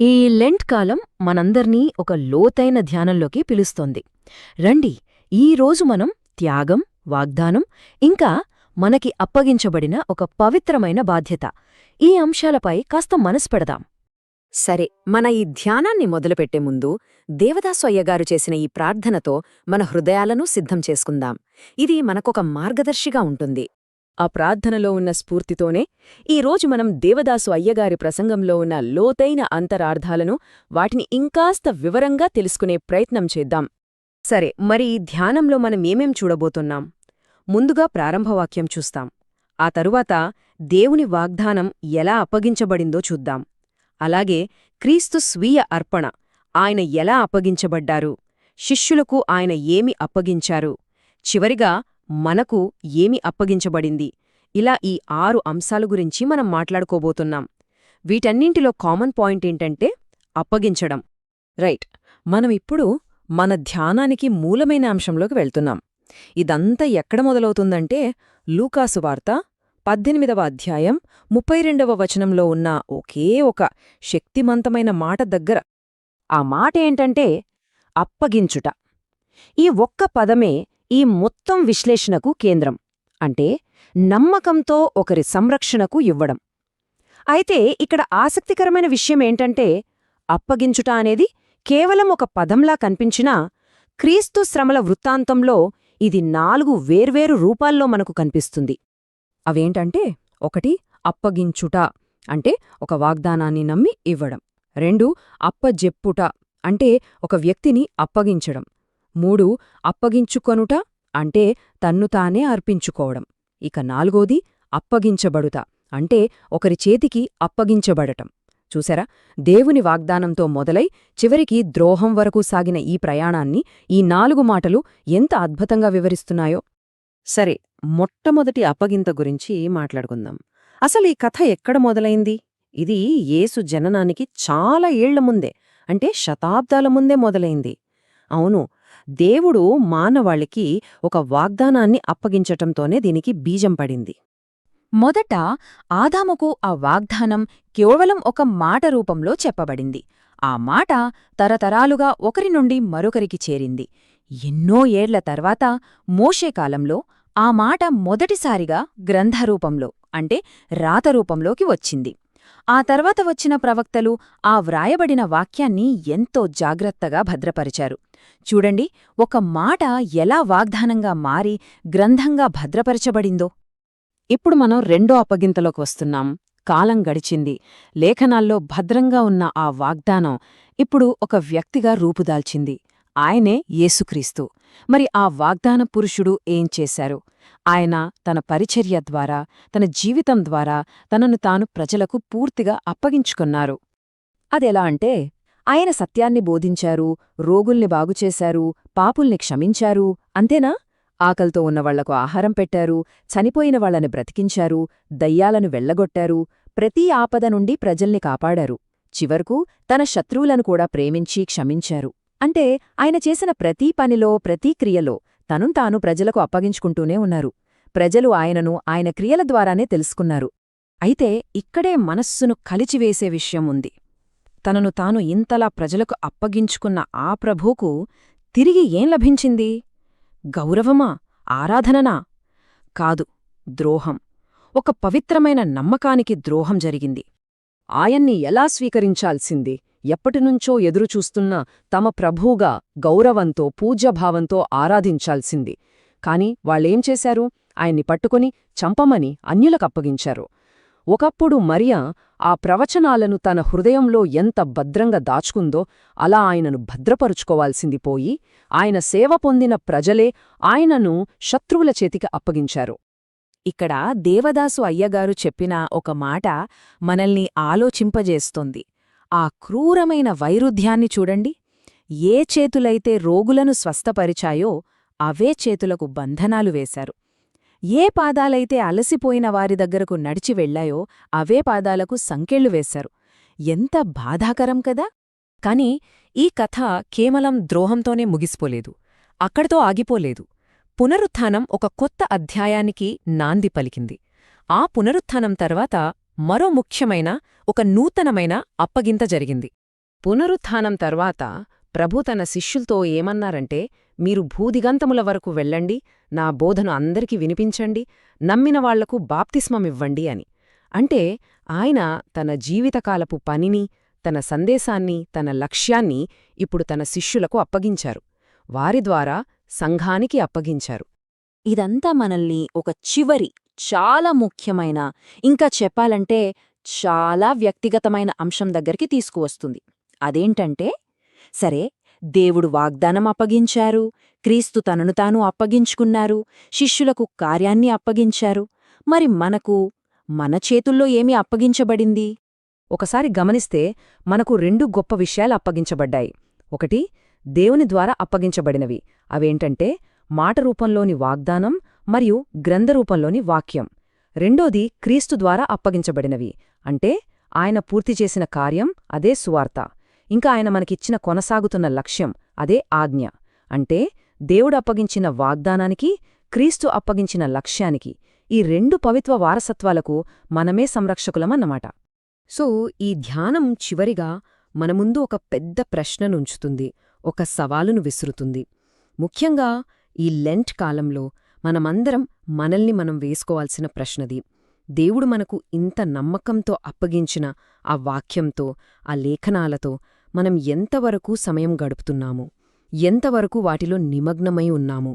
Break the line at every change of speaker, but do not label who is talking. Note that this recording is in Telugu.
ఈ లెంట్ కాలం మనందర్నీ ఒక లోతైన ధ్యానంలోకి పిలుస్తోంది. రండి, ఈరోజు మనం త్యాగం, వాగ్దానం, ఇంకా మనకి అప్పగించబడిన ఒక పవిత్రమైన బాధ్యత, ఈ అంశాలపై కాస్త మనసు పెడదాం.
సరే, మన ఈ ధ్యానాన్ని మొదలుపెట్టే ముందు దేవదాసు అయ్యగారు చేసిన ఈ ప్రార్థనతో మన హృదయాలను సిద్ధం చేసుకుందాం. ఇది మనకొక మార్గదర్శిగా ఉంటుంది. ఆ ప్రార్థనలో ఉన్న స్ఫూర్తితోనే ఈరోజు మనం దేవదాసు అయ్యగారి ప్రసంగంలో ఉన్న లోతైన అంతరార్థాలను, వాటిని ఇంకాస్త వివరంగా తెలుసుకునే ప్రయత్నం చేద్దాం.
సరే, మరి ఈ ధ్యానంలో మనం ఏమేం చూడబోతున్నాం? ముందుగా ప్రారంభవాక్యం చూస్తాం. ఆ తరువాత దేవుని వాగ్దానం ఎలా అప్పగించబడిందో చూద్దాం. అలాగే క్రీస్తు స్వీయ అర్పణ, ఆయన ఎలా అప్పగించబడ్డారు, శిష్యులకు ఆయన ఏమి అప్పగించారు, చివరిగా మనకు ఏమి అప్పగించబడింది, ఇలా ఈ 6 అంశాల గురించి మనం మాట్లాడుకోబోతున్నాం. వీటన్నింటిలో కామన్ పాయింట్ ఏంటంటే అప్పగించడం.
రైట్, మనం ఇప్పుడు మన ధ్యానానికి మూలమైన అంశంలోకి వెళ్తున్నాం. ఇదంతా ఎక్కడ మొదలవుతుందంటే లూకాసు వార్త 18వ అధ్యాయం 32వ వచనంలో ఉన్న ఒకే ఒక శక్తిమంతమైన మాట దగ్గర. ఆ మాట ఏంటంటే అప్పగించుట. ఈ ఒక్క పదమే ఈ మొత్తం విశ్లేషణకు కేంద్రం. అంటే నమ్మకంతో ఒకరి సంరక్షణకు ఇవ్వడం. అయితే ఇక్కడ ఆసక్తికరమైన విషయమేంటంటే అప్పగించుట అనేది కేవలం ఒక పదంలా కనిపించినా క్రీస్తు శ్రమల వృత్తాంతంలో ఇది 4 వేర్వేరు రూపాల్లో మనకు కనిపిస్తుంది. అవేంటంటే 1 అప్పగించుట అంటే ఒక వాగ్దానాన్ని నమ్మి ఇవ్వడం. 2 అప్పజెప్పుట అంటే ఒక వ్యక్తిని అప్పగించడం. 3 అప్పగించుకొనుట అంటే తన్ను తానే అర్పించుకోవడం. ఇక 4ది అప్పగించబడుట అంటే ఒకరి చేతికి అప్పగించబడటం. చూసారా, దేవుని వాగ్దానంతో మొదలై చివరికి ద్రోహం వరకు సాగిన ఈ ప్రయాణాన్ని ఈ 4 మాటలు ఎంత అద్భుతంగా వివరిస్తున్నాయో. సరే, మొట్టమొదటి అప్పగింత గురించి మాట్లాడుకుందాం. అసలు ఈ కథ ఎక్కడ మొదలైంది? ఇది యేసు జననానికి చాలా ఏళ్ల ముందే, అంటే శతాబ్దాల ముందే మొదలైంది. అవును, దేవుడు మానవాళికి ఒక వాగ్దానాన్ని అప్పగించటంతోనే దీనికి బీజం పడింది.
మొదట ఆదాముకు ఆ వాగ్దానం కేవలం ఒక మాట రూపంలో చెప్పబడింది. ఆ మాట తరతరాలుగా ఒకరి నుండి మరొకరికి చేరింది. ఎన్నో ఏళ్ల తర్వాత మోషే కాలంలో ఆ మాట మొదటిసారిగా గ్రంథరూపంలో, అంటే రాతరూపంలోకి వచ్చింది. ఆ తర్వాత వచ్చిన ప్రవక్తలు ఆ వ్రాయబడిన వాక్యాన్ని ఎంతో జాగ్రత్తగా భద్రపరిచారు. చూడండి, ఒక మాట ఎలా వాగ్దానంగా మారి గ్రంథంగా భద్రపరచబడిందో.
ఇప్పుడు మనం రెండో అప్పగింతలోకి వస్తున్నాం. కాలం గడిచింది. లేఖనాల్లో భద్రంగా ఉన్న ఆ వాగ్దానం ఇప్పుడు ఒక వ్యక్తిగా రూపుదాల్చింది. ఆయనే యేసుక్రీస్తు. మరి ఆ వాగ్దాన పురుషుడు ఏం చేశారు? ఆయన తన పరిచర్య ద్వారా, తన జీవితం ద్వారా తనను తాను ప్రజలకు పూర్తిగా అప్పగించుకున్నారు. అదెలా అంటే, ఆయన సత్యాన్ని బోధించారు, రోగుల్ని బాగుచేశారు, పాపుల్ని క్షమించారు. అంతేనా? ఆకల్తో ఉన్నవాళ్లకు ఆహారం పెట్టారు, చనిపోయిన వాళ్లని బ్రతికించారు, దయ్యాలను వెళ్లగొట్టారు, ప్రతి ఆపద నుండి ప్రజల్ని కాపాడారు. చివరకు తన శత్రువులను కూడా ప్రేమించి క్షమించారు. అంటే ఆయన చేసిన ప్రతి పనిలో, ప్రతి క్రియలో తనుతాను ప్రజలకు అప్పగించుకుంటూనే ఉన్నారు. ప్రజలు ఆయనను ఆయన క్రియల ద్వారానే తెలుసుకున్నారు. అయితే ఇక్కడే మనస్సును కలిచివేసే విషయం ఉంది. తనను తాను ఇంతలా ప్రజలకు అప్పగించుకున్న ఆ ప్రభువుకు తిరిగి ఏం లభించింది? గౌరవమా? ఆరాధననా? కాదు, ద్రోహం. ఒక పవిత్రమైన నమ్మకానికి ద్రోహం జరిగింది. ఆయన్ని ఎలా స్వీకరించాల్సింది? ఎప్పటినుంచో ఎదురుచూస్తున్న తమ ప్రభువుగా గౌరవంతో, పూజ్యభావంతో ఆరాధించాల్సింది. కాని వాళ్ళేం చేశారు? ఆయన్ని పట్టుకొని చంపమని అన్యులకప్పగించారు. ఒకప్పుడు మరియా ఆ ప్రవచనాలను తన హృదయంలో ఎంత భద్రంగా దాచుకుందో అలా ఆయనను భద్రపరుచుకోవాల్సింది పోయి, ఆయన సేవ పొందిన ప్రజలే ఆయనను శత్రువుల చేతికి అప్పగించారు.
ఇక్కడ దేవదాసు అయ్యగారు చెప్పిన ఒక మాట మనల్ని ఆలోచింపజేస్తోంది. ఆ క్రూరమైన వైరుధ్యాన్ని చూడండి. ఏ చేతులైతే రోగులను స్వస్థపరిచాయో అవే చేతులకు బంధనాలు వేశారు. ఏ పాదాలైతే అలసిపోయిన వారి దగ్గరకు నడిచి వెళ్లాయో అవే పాదాలకు సంకెళ్లు వేశారు. ఎంత బాధాకరం కదా! కాని ఈ కథ కేవలం ద్రోహంతోనే ముగిసిపోలేదు, అక్కడితో ఆగిపోలేదు. పునరుత్థానం ఒక కొత్త అధ్యాయానికి నాంది పలికింది. ఆ పునరుత్థానం తర్వాత మరో ముఖ్యమైన, ఒక నూతనమైన అప్పగింత జరిగింది. పునరుత్థానం తర్వాత ప్రభు తన శిష్యులతో ఏమన్నారంటే, మీరు భూదిగంతముల వరకు వెళ్ళండి, నా బోధను అందరికీ వినిపించండి, నమ్మిన వాళ్లకు బాప్తిస్మమివ్వండి అని. అంటే ఆయన తన జీవితకాలపు పనిని, తన సందేశాన్ని, తన లక్ష్యాన్ని ఇప్పుడు తన శిష్యులకు అప్పగించారు. వారి ద్వారా సంఘానికి అప్పగించారు.
ఇదంతా మనల్ని ఒక చివరి, చాలా ముఖ్యమైన, ఇంకా చెప్పాలంటే చాలా వ్యక్తిగతమైన అంశం దగ్గరికి తీసుకువస్తుంది. అదేంటంటే, సరే, దేవుడు వాగ్దానం అప్పగించారు, క్రీస్తు తనను తాను అప్పగించుకున్నారు, శిష్యులకు కార్యాన్ని అప్పగించారు. మరి మన చేతుల్లో ఏమి అప్పగించబడింది?
ఒకసారి గమనిస్తే మనకు 2 గొప్ప విషయాలు అప్పగించబడ్డాయి. ఒకటి, దేవుని ద్వారా అప్పగించబడినవి. అవేంటంటే మాట రూపంలోని వాగ్దానం మరియు గ్రంథరూపంలోని వాక్యం. రెండోది క్రీస్తు ద్వారా అప్పగించబడినవి. అంటే ఆయన పూర్తి చేసిన కార్యం, అదే సువార్త. ఇంకా ఆయన మనకిచ్చిన కొనసాగుతున్న లక్ష్యం, అదే ఆజ్ఞ. అంటే దేవుడు అప్పగించిన వాగ్దానానికి, క్రీస్తు అప్పగించిన లక్ష్యానికి, ఈ 2 పవిత్ర వారసత్వాలకు మనమే సంరక్షకులమన్నమాట. సో ఈ ధ్యానం చివరిగా మన ముందు ఒక పెద్ద ప్రశ్ననుంచుతుంది, ఒక సవాలును విసురుతుంది. ముఖ్యంగా ఈ లెంట్ కాలంలో మనమందరం మనల్ని మనం వేసుకోవాల్సిన ప్రశ్నది. దేవుడు మనకు ఇంత నమ్మకంతో అప్పగించిన ఆ వాక్యంతో, ఆ లేఖనాలతో మనం ఎంతవరకు సమయం గడుపుతున్నాము? ఎంతవరకు వాటిలో నిమగ్నమై ఉన్నాము?